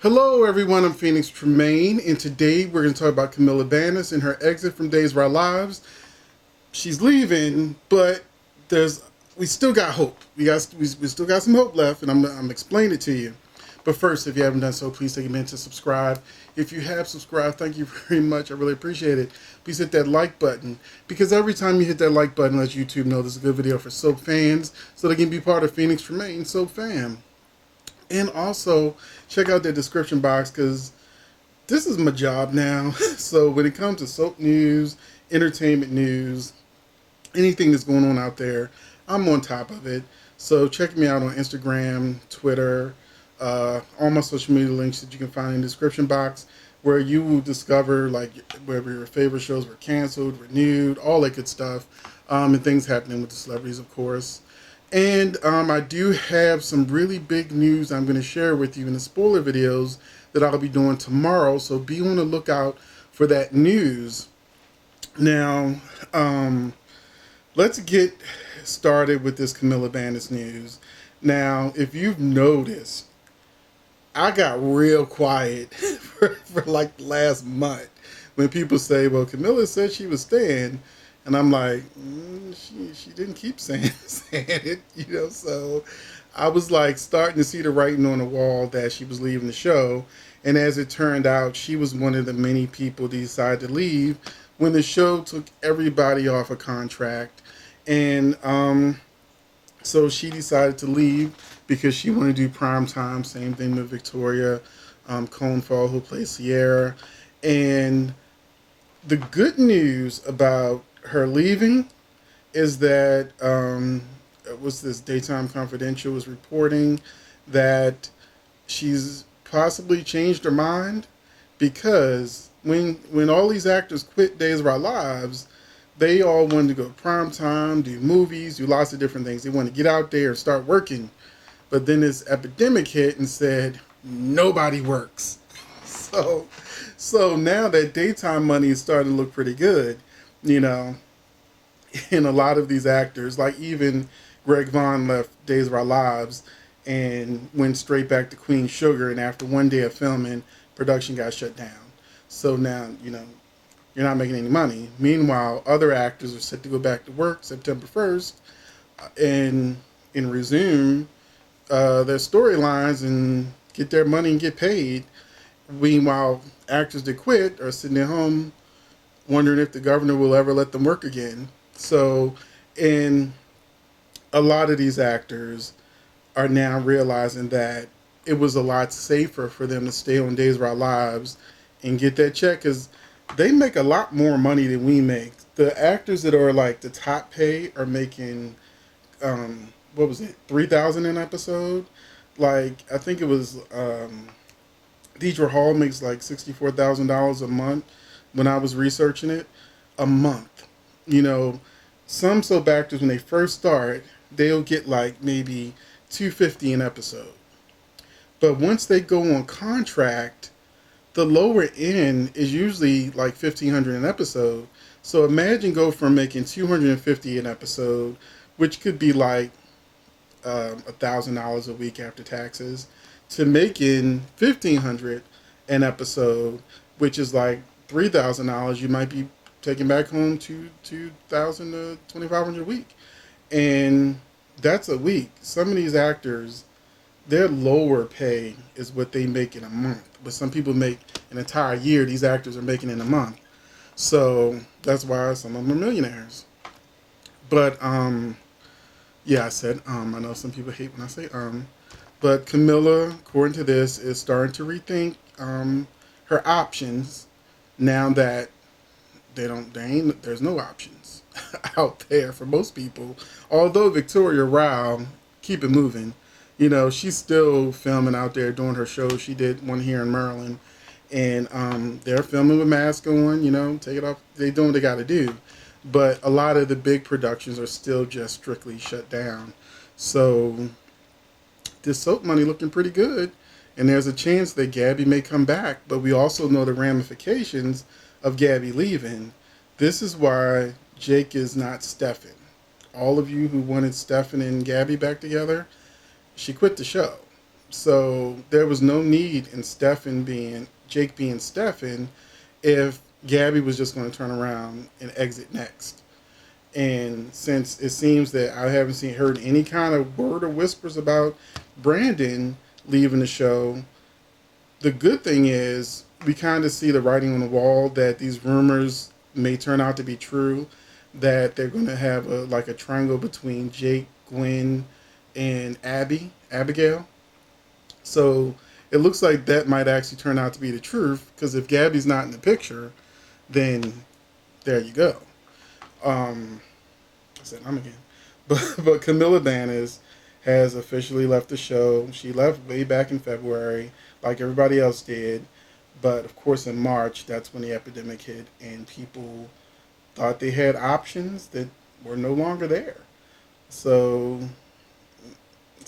Hello everyone, I'm Phoenix Tremayne, and today we're going to talk about Camila Banus and her exit from Days of Our Lives. She's leaving, but we still got hope. We still got some hope left, and I'm explaining it to you. But first, if you haven't done so, please take a minute to subscribe. If you have subscribed, thank you very much. I really appreciate it. Please hit that like button, because every time you hit that like button, lets YouTube know this is a good video for soap fans, so they can be part of Phoenix Tremayne Soap Fam. And also, check out the description box, because this is my job now. So when it comes to soap news, entertainment news, anything that's going on out there, I'm on top of it. So check me out on Instagram, Twitter, all my social media links that you can find in the description box, where you will discover like whether your favorite shows were canceled, renewed, all that good stuff, and things happening with the celebrities, of course. And I do have some really big news I'm going to share with you in the spoiler videos that I'll be doing tomorrow. So be on the lookout for that news. Now, let's get started with this Camila Banus news. Now, if you've noticed, I got real quiet for like the last month when people say, well, Camila said she was staying. And I'm like, she didn't keep saying it, so I was like starting to see the writing on the wall that she was leaving the show. And as it turned out, she was one of the many people that decided to leave when the show took everybody off a contract. And so she decided to leave because she wanted to do prime time. Same thing with Victoria Cohnfall, who plays Sierra. And the good news about her leaving is that was this Daytime Confidential was reporting that she's possibly changed her mind, because when all these actors quit Days of Our Lives, they all wanted to go to prime time, do movies, do lots of different things. They want to get out there and start working. But then this epidemic hit and said nobody works. So now that daytime money is starting to look pretty good. And a lot of these actors, like even Greg Vaughn left Days of Our Lives and went straight back to Queen Sugar, and after one day of filming, production got shut down. So now, you're not making any money. Meanwhile, other actors are set to go back to work September 1st and resume their storylines and get their money and get paid. Meanwhile, actors that quit are sitting at home wondering if the governor will ever let them work again. So, and a lot of these actors are now realizing that it was a lot safer for them to stay on Days of Our Lives and get that check, because they make a lot more money than we make. The actors that are like the top pay are making, what was it, $3,000 an episode? Like, I think it was, Deidre Hall makes like $64,000 a month. When I was researching it, a month. Some soap actors, when they first start, they'll get like maybe $250 an episode. But once they go on contract, the lower end is usually like $1,500 an episode. So imagine go from making $250 an episode, which could be like $1,000 a week after taxes, to making $1,500 an episode, which is like $3,000. You might be taking back home $2,000 to $2,500 a week, and that's a week. Some of these actors, their lower pay is what they make in a month, but some people make an entire year. These actors are making in a month, so that's why some of them are millionaires. But yeah, I said I know some people hate when I say but Camila, according to this, is starting to rethink her options. Now that there's no options out there for most people. Although Victoria Rao, keep it moving. She's still filming out there doing her shows. She did one here in Maryland, and they're filming with masks on. Take it off. They doing what they got to do. But a lot of the big productions are still just strictly shut down. So this soap money looking pretty good. And there's a chance that Gabby may come back, but we also know the ramifications of Gabby leaving. This is why Jake is not Stefan. All of you who wanted Stefan and Gabby back together, she quit the show. So there was no need in Jake being Stefan if Gabby was just going to turn around and exit next. And since it seems that I haven't heard any kind of word or whispers about Brandon leaving the show, the good thing is we kind of see the writing on the wall that these rumors may turn out to be true. That they're going to have a triangle between Jake, Gwen, and Abigail. So it looks like that might actually turn out to be the truth because if Gabby's not in the picture, then there you go. I said I'm again, but Camila Banus has officially left the show. She left way back in February, like everybody else did. But of course, in March, that's when the epidemic hit, and people thought they had options that were no longer there. So,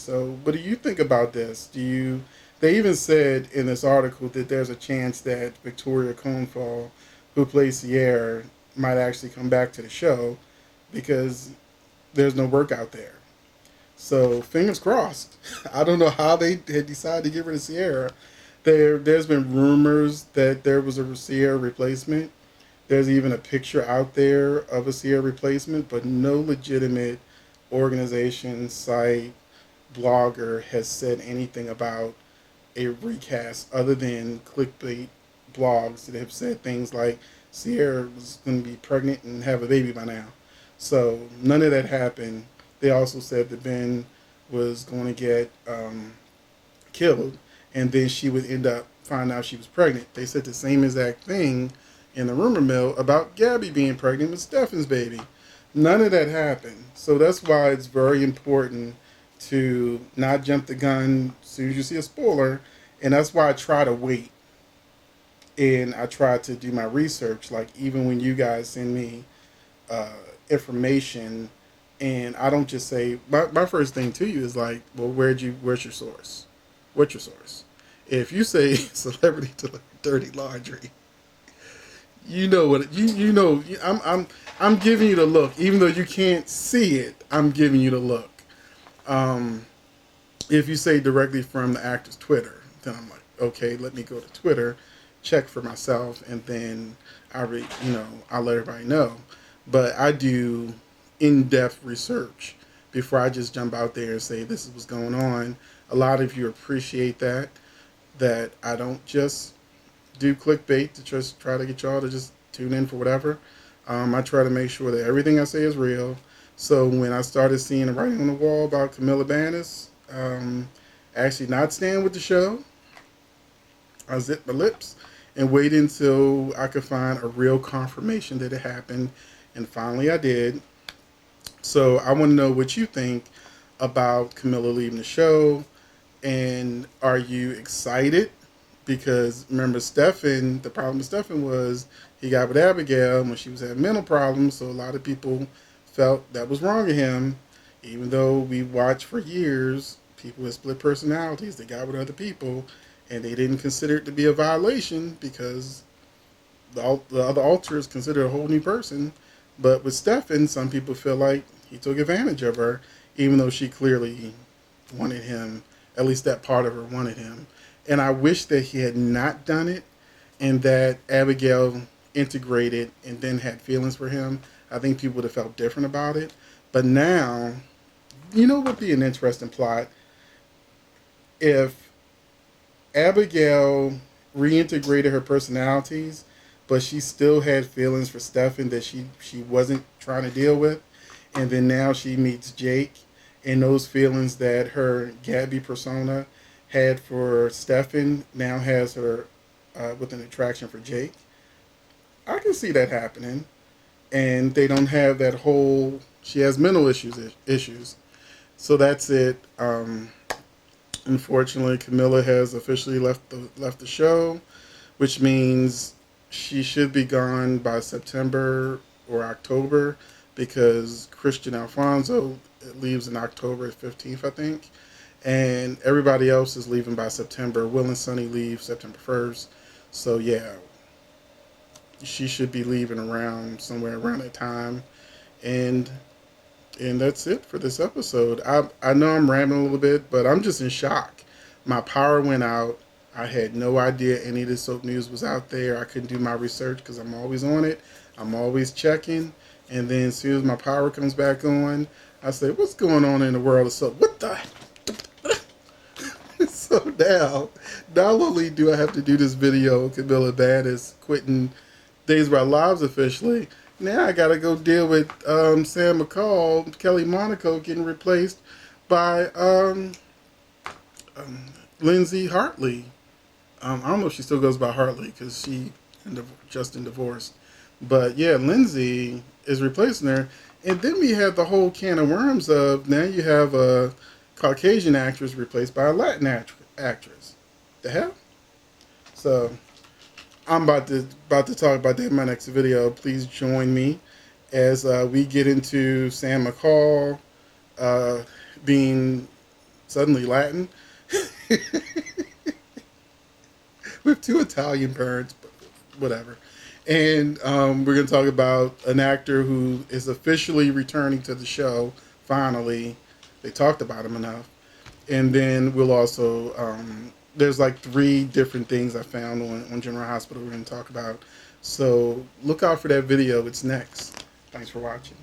what do you think about this? They even said in this article that there's a chance that Victoria Conefall, who plays Sierra, might actually come back to the show because there's no work out there. So fingers crossed. I don't know how they had decided to get rid of Sierra. There's been rumors that there was a Sierra replacement. There's even a picture out there of a Sierra replacement, but no legitimate organization, site, blogger has said anything about a recast other than clickbait blogs that have said things like Sierra was going to be pregnant and have a baby by now. So none of that happened. They also said that Ben was going to get killed, and then she would end up finding out she was pregnant. They said the same exact thing in the rumor mill about Gabby being pregnant with Stefan's baby. None of that happened. So that's why it's very important to not jump the gun as soon as you see a spoiler. And that's why I try to wait. And I try to do my research. Like even when you guys send me information, and I don't just say, my first thing to you is like, well, where's your source? What's your source? If you say celebrity to dirty laundry, you know what you know. I'm giving you the look, even though you can't see it. I'm giving you the look. If you say directly from the actor's Twitter, then I'm like, okay, let me go to Twitter, check for myself, and then I'll let everybody know. But I do in-depth research before I just jump out there and say this is what's going on. A lot of you appreciate that I don't just do clickbait to just try to get y'all to just tune in for whatever. I try to make sure that everything I say is real. So when I started seeing the writing on the wall about Camila Banus actually not staying with the show, I zipped my lips and waited until I could find a real confirmation that it happened. And finally I did. So I want to know what you think about Camila leaving the show. And are you excited? Because remember, the problem with Stefan was he got with Abigail when she was having mental problems. So a lot of people felt that was wrong with him. Even though we watched for years, people with split personalities, they got with other people. And they didn't consider it to be a violation because the other alter is considered a whole new person. But with Stefan, some people feel like he took advantage of her, even though she clearly wanted him. At least that part of her wanted him. And I wish that he had not done it and that Abigail integrated and then had feelings for him. I think people would have felt different about it. But now, you know what would be an interesting plot? If Abigail reintegrated her personalities, but she still had feelings for Stefan that she wasn't trying to deal with. And then now she meets Jake, and those feelings that her Gabby persona had for Stefan now has her with an attraction for Jake. I can see that happening. And they don't have that whole, she has mental issues. So that's it. Unfortunately, Camila has officially left the show, which means she should be gone by September or October because Christian Alfonso leaves in October 15th, I think. And everybody else is leaving by September. Will and Sonny leave September 1st. So, yeah, she should be leaving somewhere around that time. And that's it for this episode. I know I'm rambling a little bit, but I'm just in shock. My power went out. I had no idea any of this soap news was out there. I couldn't do my research because I'm always on it. I'm always checking. And then as soon as my power comes back on, I say, what's going on in the world of soap? What the? So now, not only do I have to do this video, Camila Banus quitting Days of Our Lives officially, now I got to go deal with Sam McCall, Kelly Monaco getting replaced by Lindsay Hartley. I don't know if she still goes by Hartley because she just in divorce. But yeah, Lindsay is replacing her. And then we have the whole can of worms of now you have a Caucasian actress replaced by a Latin actress. The hell? So I'm about to talk about that in my next video. Please join me as we get into Sam McCall being suddenly Latin with two Italian parents, but whatever. And we're going to talk about an actor who is officially returning to the show. Finally, they talked about him enough. And then we'll also there's like 3 different things I found on General Hospital we're going to talk about. So look out for that video. It's next. Thanks for watching.